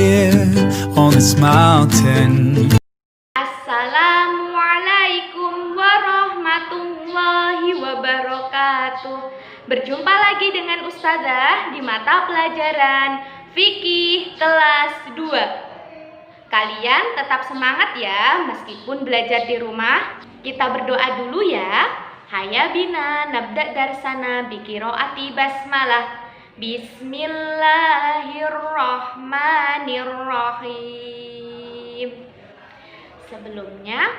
here on this mountain. Assalamualaikum warahmatullahi wabarakatuh. Berjumpa lagi dengan Ustazah di mata pelajaran Fikih kelas 2. Kalian tetap semangat ya meskipun belajar di rumah. Kita berdoa dulu ya. Hayya bina nabda darsana biqiraati basmalah. Bismillahirrahmanirrahim. Sebelumnya,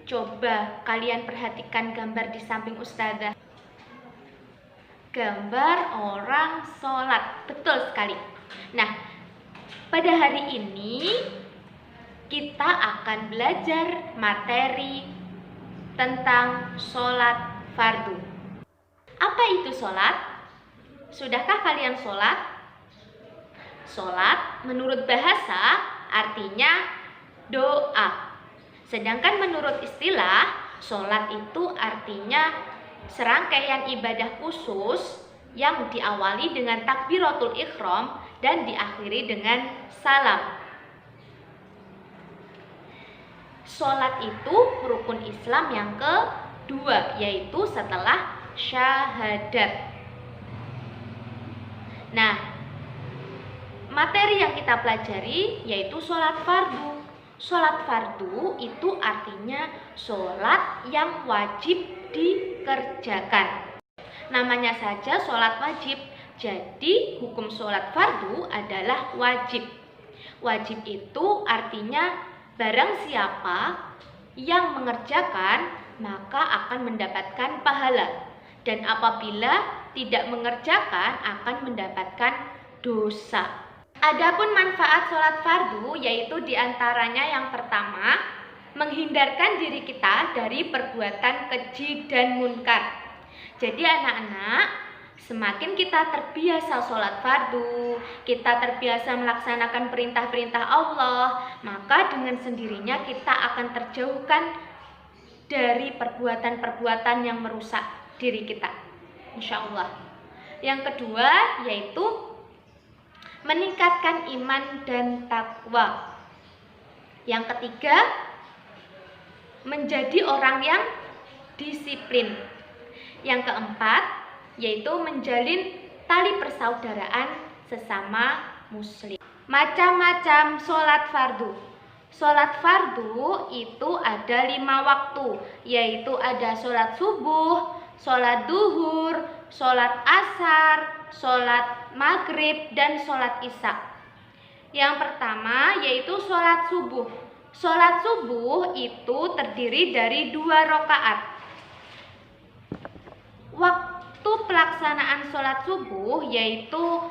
coba kalian perhatikan gambar di samping Ustazah. Gambar orang sholat, betul sekali. Nah, pada hari ini kita akan belajar materi tentang sholat fardu. Apa itu sholat? Sudahkah kalian sholat? Sholat menurut bahasa artinya doa. Sedangkan menurut istilah, sholat itu artinya serangkaian ibadah khusus yang diawali dengan takbiratul ihram dan diakhiri dengan salam. Sholat itu rukun Islam yang kedua, yaitu setelah syahadat. Nah, materi yang kita pelajari yaitu sholat fardu. Sholat fardu itu artinya sholat yang wajib dikerjakan. Namanya saja sholat wajib, jadi hukum sholat fardu adalah wajib. Wajib itu artinya barang siapa yang mengerjakan maka akan mendapatkan pahala. Dan apabila tidak mengerjakan akan mendapatkan dosa. Adapun manfaat sholat fardu yaitu diantaranya yang pertama, menghindarkan diri kita dari perbuatan keji dan munkar. Jadi anak-anak, semakin kita terbiasa sholat fardu, kita terbiasa melaksanakan perintah-perintah Allah, maka dengan sendirinya kita akan terjauhkan dari perbuatan-perbuatan yang merusak diri kita, insya Allah. Yang kedua yaitu meningkatkan iman dan takwa. Yang ketiga, menjadi orang yang disiplin. Yang keempat yaitu menjalin tali persaudaraan sesama muslim. Macam-macam sholat fardu. Sholat fardu itu ada 5 waktu, yaitu ada sholat subuh, sholat duhur, sholat asar, sholat maghrib, dan sholat isya. Yang pertama yaitu sholat subuh. Sholat subuh itu terdiri dari 2 rakaat. Waktu pelaksanaan sholat subuh yaitu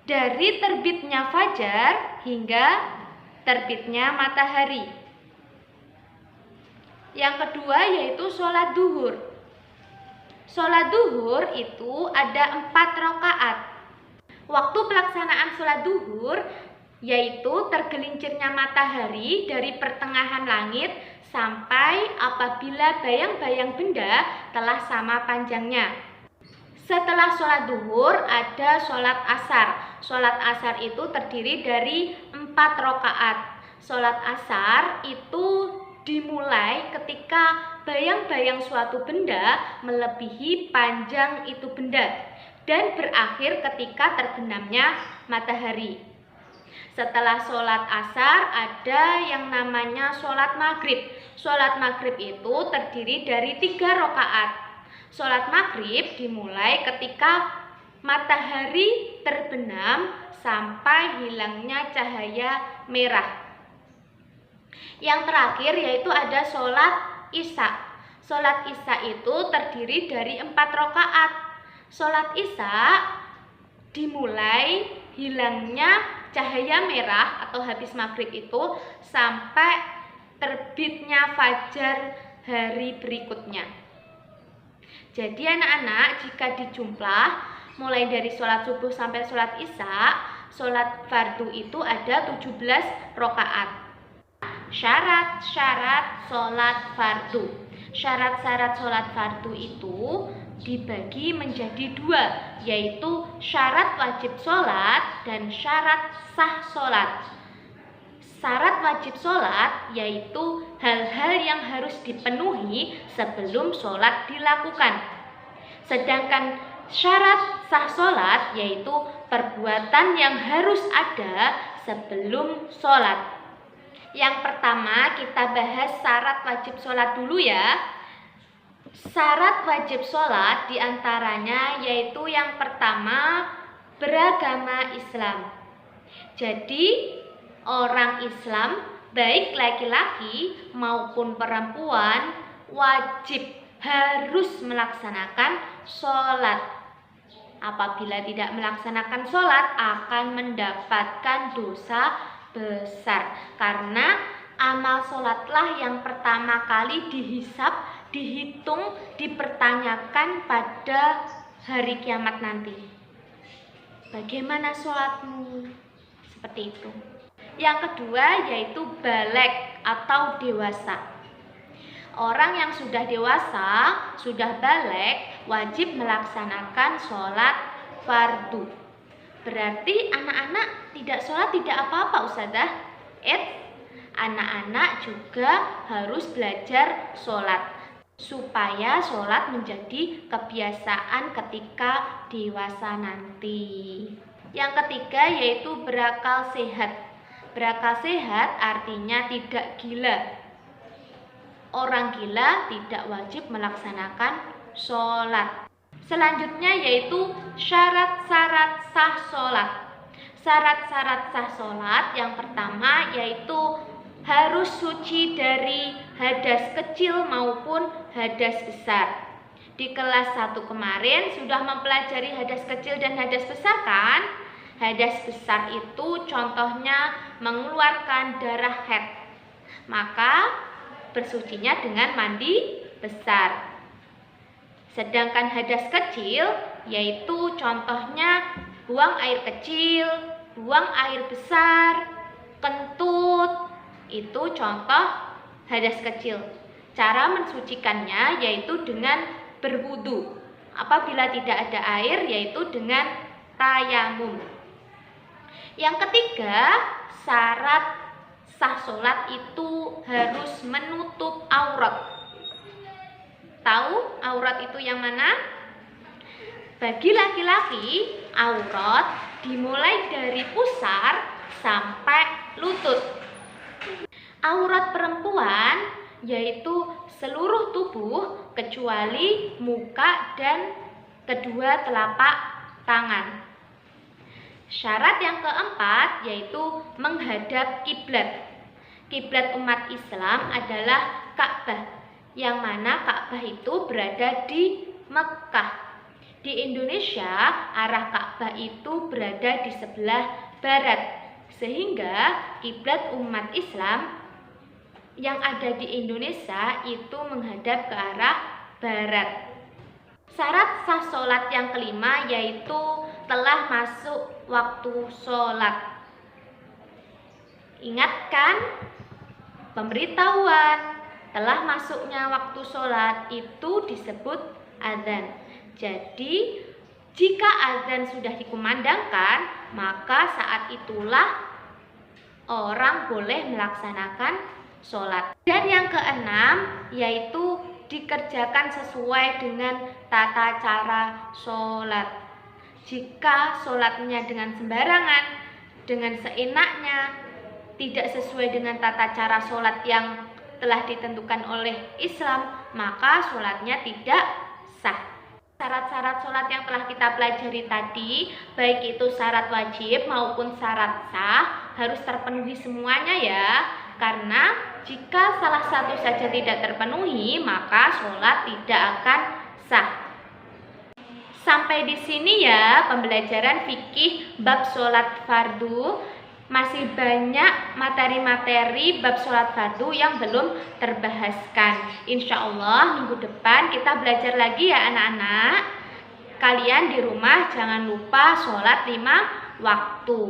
dari terbitnya fajar hingga terbitnya matahari. Yang kedua yaitu sholat duhur. Sholat duhur itu ada 4 rakaat. Waktu pelaksanaan sholat duhur yaitu tergelincirnya matahari dari pertengahan langit sampai apabila bayang-bayang benda telah sama panjangnya. Setelah sholat duhur ada sholat asar. Sholat asar itu terdiri dari 4 rakaat. Sholat asar itu dimulai ketika bayang-bayang suatu benda melebihi panjang itu benda dan berakhir ketika terbenamnya matahari. Setelah sholat asar ada yang namanya sholat maghrib. Sholat maghrib itu terdiri dari 3 rakaat. Sholat maghrib dimulai ketika matahari terbenam sampai hilangnya cahaya merah. Yang terakhir yaitu ada sholat isya. Sholat isya itu terdiri dari 4 rakaat. Sholat isya dimulai hilangnya cahaya merah atau habis maghrib itu sampai terbitnya fajar hari berikutnya. Jadi anak-anak, jika dijumlah mulai dari sholat subuh sampai sholat isya, sholat fardu itu ada 17 rakaat. Syarat-syarat sholat fardu. Syarat-syarat sholat fardu itu dibagi menjadi dua, yaitu syarat wajib sholat dan syarat sah sholat. Syarat wajib sholat yaitu hal-hal yang harus dipenuhi sebelum sholat dilakukan. Sedangkan syarat sah sholat yaitu perbuatan yang harus ada sebelum sholat. Yang pertama kita bahas syarat wajib sholat dulu ya. Syarat wajib sholat diantaranya yaitu yang pertama beragama Islam. Jadi orang Islam baik laki-laki maupun perempuan wajib harus melaksanakan sholat. Apabila tidak melaksanakan sholat akan mendapatkan dosa besar, karena amal sholatlah yang pertama kali dihitung, dipertanyakan pada hari kiamat nanti. Bagaimana sholatmu? Seperti itu. Yang kedua yaitu baligh atau dewasa. Orang yang sudah dewasa, sudah baligh, wajib melaksanakan sholat fardu. Berarti anak-anak tidak sholat tidak apa-apa Ustazah. Anak-anak juga harus belajar sholat supaya sholat menjadi kebiasaan ketika dewasa nanti. Yang ketiga yaitu berakal sehat. Berakal sehat artinya tidak gila. Orang gila tidak wajib melaksanakan sholat. Selanjutnya yaitu syarat-syarat sah sholat. Syarat-syarat sah sholat yang pertama yaitu harus suci dari hadas kecil maupun hadas besar. Di kelas 1 kemarin sudah mempelajari hadas kecil dan hadas besar kan? Hadas besar itu contohnya mengeluarkan darah haid. Maka bersucinya dengan mandi besar. Sedangkan hadas kecil yaitu contohnya buang air kecil, buang air besar, kentut. Itu contoh hadas kecil. Cara mensucikannya yaitu dengan berwudu. Apabila tidak ada air yaitu dengan tayamum. Yang ketiga, syarat sah sholat itu harus menutup aurat. Tahu aurat itu yang mana? Bagi laki-laki, aurat dimulai dari pusar sampai lutut. Aurat perempuan yaitu seluruh tubuh kecuali muka dan kedua telapak tangan. Syarat yang keempat yaitu menghadap kiblat. Kiblat umat Islam adalah Ka'bah, yang mana Ka'bah itu berada di Mekah. Di Indonesia, arah Ka'bah itu berada di sebelah barat, sehingga kiblat umat Islam yang ada di Indonesia itu menghadap ke arah barat. Syarat sah sholat yang kelima yaitu telah masuk waktu sholat. Ingatkan, pemberitahuan telah masuknya waktu sholat itu disebut azan. Jadi jika azan sudah dikumandangkan, maka saat itulah orang boleh melaksanakan sholat. Dan yang keenam yaitu dikerjakan sesuai dengan tata cara sholat. Jika sholatnya dengan sembarangan, dengan seenaknya, tidak sesuai dengan tata cara sholat yang telah ditentukan oleh Islam, maka sholatnya tidak sah. Syarat-syarat sholat yang telah kita pelajari tadi, baik itu syarat wajib maupun syarat sah, harus terpenuhi semuanya ya. Karena jika salah satu saja tidak terpenuhi, maka sholat tidak akan sah. Sampai di sini ya pembelajaran fikih bab sholat fardu. Masih banyak materi-materi bab sholat fardu yang belum terbahaskan. Insya Allah minggu depan kita belajar lagi ya anak-anak. Kalian di rumah jangan lupa sholat 5 waktu.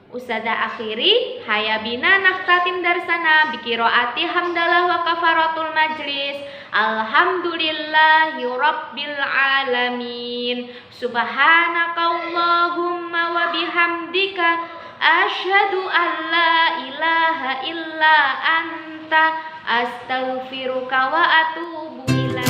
Ustazah akhiri, hayabina naktatim darsana bikiroati hamdalah wa kafaratul majlis. Alhamdulillahi rabbil alamin. Subhanakallahumma wa bihamdika asyhadu an la ilaha illa anta astaghfiruka wa atubu ilaik.